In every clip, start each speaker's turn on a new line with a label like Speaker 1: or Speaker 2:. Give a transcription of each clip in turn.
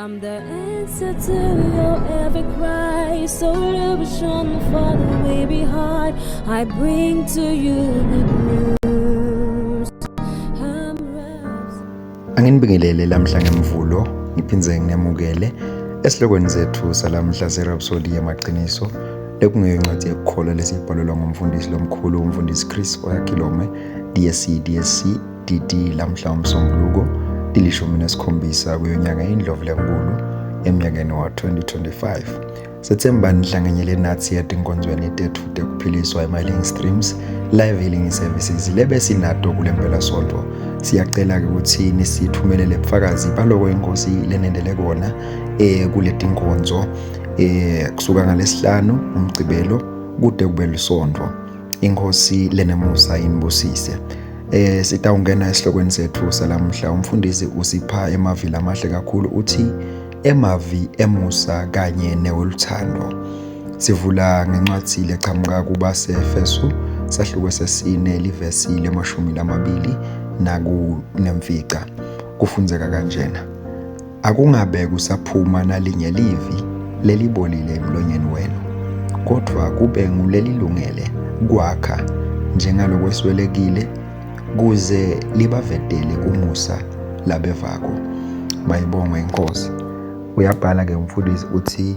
Speaker 1: I'm the answer to your every cry. So illusion for the way behind. I bring to you good news.
Speaker 2: Angibingelele lamhla ngemvulo ngiphinze nginemukele esihlokweni zethu salamhla serhapsody yamaqiniso lekungeyincwadi yekukholwa lesibhalelwa ngumfundisi lomkhulu umfundisi Chris Oyakilome DSC DD lamhla umsombuluko dilishumi nesikhombisa kuyonyaka indlovu lenkulu eminyakeni wa 2025 September nihlanganyele nathi yatinkonzweni tethu tekuphiliswa eMailing Streams live healing services lebe sinato kulempela sonto siyacela ukuthi nisithumelele ubufakazi baloko inkosi lenendele kona kule tinkonzo kusuka ngalesihlanu umgcibelo kude kube lisonto inkosi lenemusa inibusise sitawungena esihlokweni sethu salamhla umfundisi usipha emavili amahle kakhulu uthi emavi emusa kanye newoluthando sivula ngencwadi lechamuka kuba seEfesu sahluko sesine livesi le-20 nakunemfica kufunzeka kanjena akungabe kusaphuma nalinye livi lelibolile emlonyeni wenu kodwa kube ngulelilungele kwakha njengalokweswelekile kuze libavedele umusa labevako mayibongwe inkosi uyabhala ke umfundisi uthi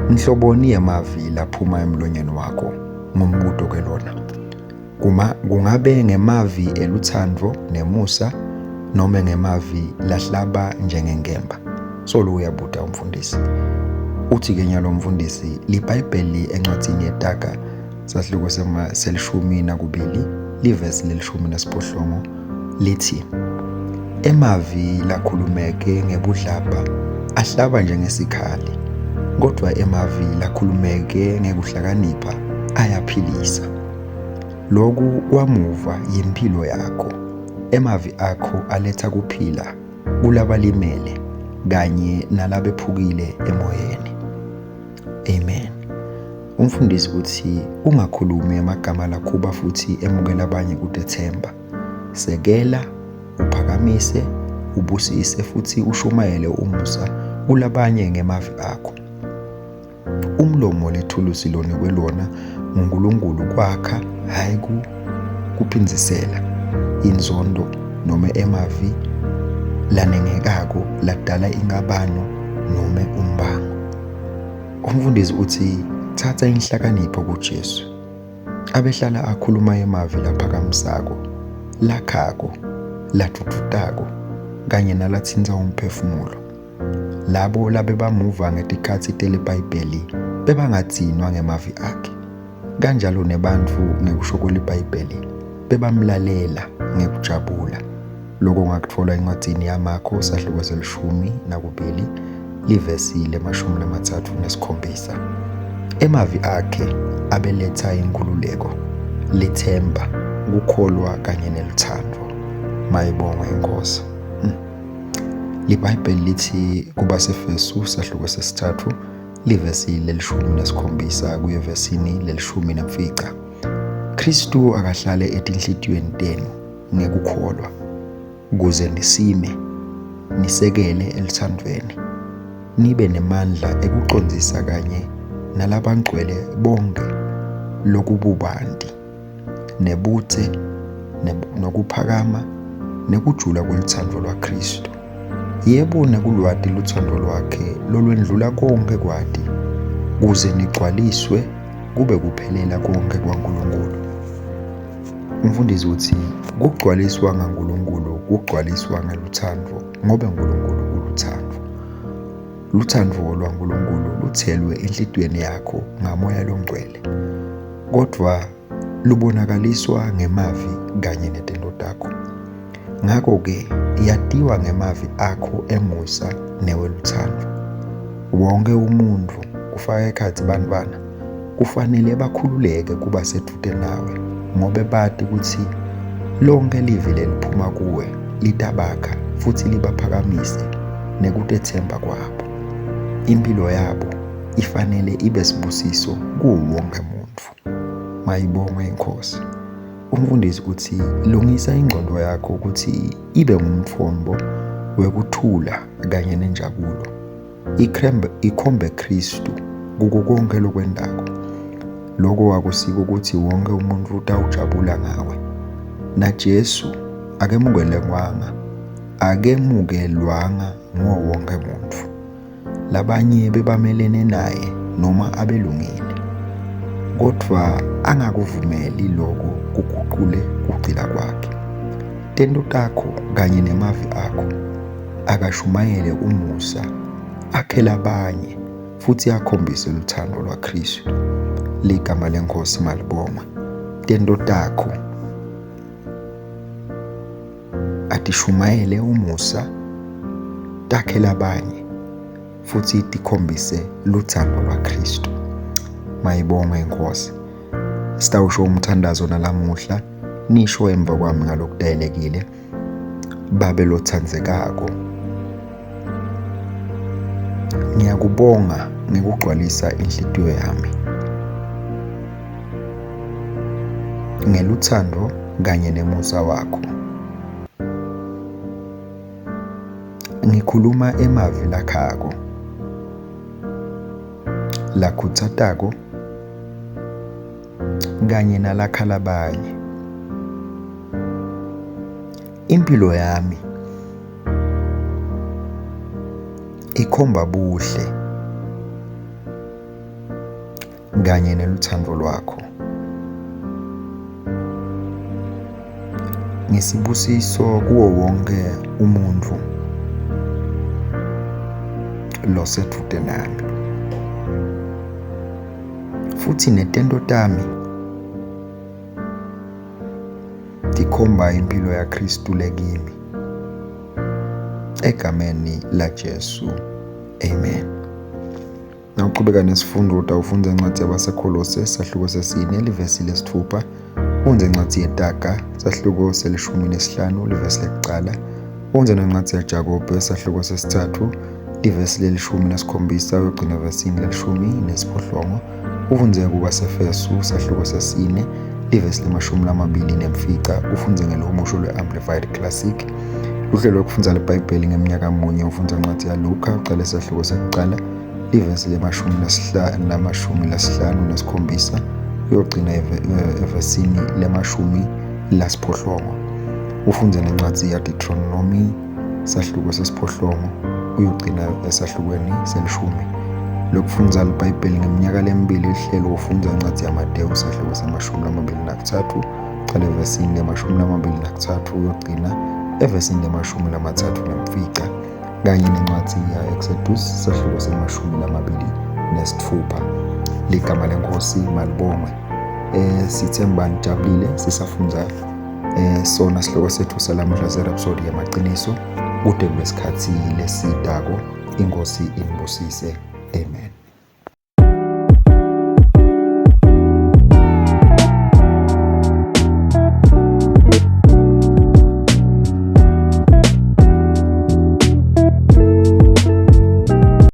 Speaker 2: inhloboni yamavi laphuma emlonyeni wakho ngumbuto kelona kungabe ngemavi eluthando nemusa noma ngemavi lahlaba njengengemba solo uyabuda umfundisi uthi ke nyalo umfundisi liBhayibheli encwadini yetaka sahluko selishumi nakubili livesi le-18 lithi emavi lakhulumeke ngebudlabha ahlaba njengesikhali kodwa emavi lakhulumeke ngekuhlakanipha ayaphilisa lokhu kwamuva yimpilo yakho emavi akho aletha kuphila kulabalimele kanye nalabephukile emoyeni amen umfundisi uthi ungakhulumi amagama lakhuba futhi emukela abanye kudethemba sekela uphakamise ubusise futhi ushumayele umusa kulabanye ngemavi akho umlomo lethulusi lona kwelona nguNkulunkulu kwakha hayi kuphinzisela inzondo noma emavi lanengekako ladala ingabano noma umbango umfundisi uthi thatha inhlakanipho kuJesu abehlala akhuluma emavi laphakamisako lakhako lathuthutako kanye nalathinza umphefumulo labo labe bamuva ngetikhathi teleBhayibheli bebangadzinwa ngemavi akhe kanjalo nebantfu ngekusho kweLibhayibheli bebamlalela ngekujabula lokho ngakutfola encwadini yaMakho sahluko se-12 livesi le-37 emavi akhe abeletha inkululeko lethemba ukukholwa kanye neluthando mayibongwe inkosi liBhayibheli lithi kuba seEfesu sahluko sesithathu livesi le-17 kuye vesini le-10 Kristu akahlale etinhlitiyweni tenu ngekukholwa kuze nisime nisekele elithandweni nibe nemandla ekucondzisa kanye nalabangcwele bonke lokububanti nebuthe nokuphakama nekujula kwelithando lwaKristu yebo nakulwati luthando lwakhe lolwendlula konke kwati kuze nigcwaliswe kube kuphelela konke kwaNkulunkulu umfundisi uthi ukugcwaliswa ngaNkulunkulu ukugcwaliswa ngeluthando ngoba uNkulunkulu uluthando luthando lwaNkulunkulu luthelwe enhlitiyweni yakho ngamoya longcwele kodwa lubonakaliswa ngemavi kanye netendo takho ngakho ke yatiwa ngemavi akho emusa neweluthando wonke umuntu kufaka ekhathi bantwana kufanele bakhululeke kuba seduze nawe ngoba bathi ukuthi lonke livi leliphuma kuwe litabakha futhi libaphakamise nekutethemba kwabo impilo yabo ifanele ibe sibusiso kuwo wonke umuntu mayibongwe inkosi umfundisi uthi lungisa ingqondo yakho ukuthi ibe ngumthombo wekuthula kanye nenjabulo. Ikhombe Kristu kuko konke lokwendako. Lokho akusiko ukuthi wonke umuntu utawujabula ngawe. NaJesu akemukelwanga wonke umuntu. Labanye bebamelene naye noma abelungile. Kodwa angakuvumeli lokho kuguqule kugcila kwakhe. Tento takho kanye nemavi akho akashumayele umusa, akhele abanye futhi akhombise uthando lwaKristu. Ligama leNkosi malibongwe. Tento takho atishumayele umusa, takhele abanye futhi tikhombise luthando lwaKristu. Mayibongwe iNkosi. Sitawusho umthandazo nalamuhla, nisho emva kwami ngalokudayelekile. Babe lothandzekako, ngiyakubonga ngikugcwalisa inhliziyo yami ngeluthando kanye nemusa wakho. Ngikhuluma emavi lakhako, lakhuthatako kanye nalakha labanye. Impilo yami ikhomba buhle kanye neluthando lwakho. Ngisibusiso kuwo wonke umuntu loseduze nami, futhi netento tami tikhomba impilo yaKristu lekimi. Egameni laJesu, amen. Nawuqhubeka nesifundo utawufunda incwadi yabaseKolose sahluko sesine livesi lesithupha, unze incwadi yeTaga sahluko se15 livesi lekucala, unze nencwadi yaJakobe sahluko sesithathu livesi le17 uyogcina evesini le18. Ufunze kubaseFesu sahluko sesine livesi le24. Ufunze ngelomusho lwe-Amplified Classic. Uhlelo lokufundza leBhayibheli ngeminyaka munye. Ufundza incwadi yaLuka uqale sahluko sekucala livesi le15 uyogcina evesini le18. Ufunze nencwadi yaDeuteronomy sahluko sesiphohlongo uyogcina esahlukweni se10. Lokufundza leBhayibheli ngeminyaka lemibili ihlelo ufundza incwadi yaMateyu sahluko se23 uqale evesini le23 uyogcina evesini le34, kanye nencwadi ya-Exodus sahluko se26. Ligama leNkosi malibongwe. Sithemba nijabulile sisafunda sona sihloko sethu salamuhla se-Rhapsody yamaqiniso. Kude kwesikhathi lesitako. Inkosi inibusise. Amen.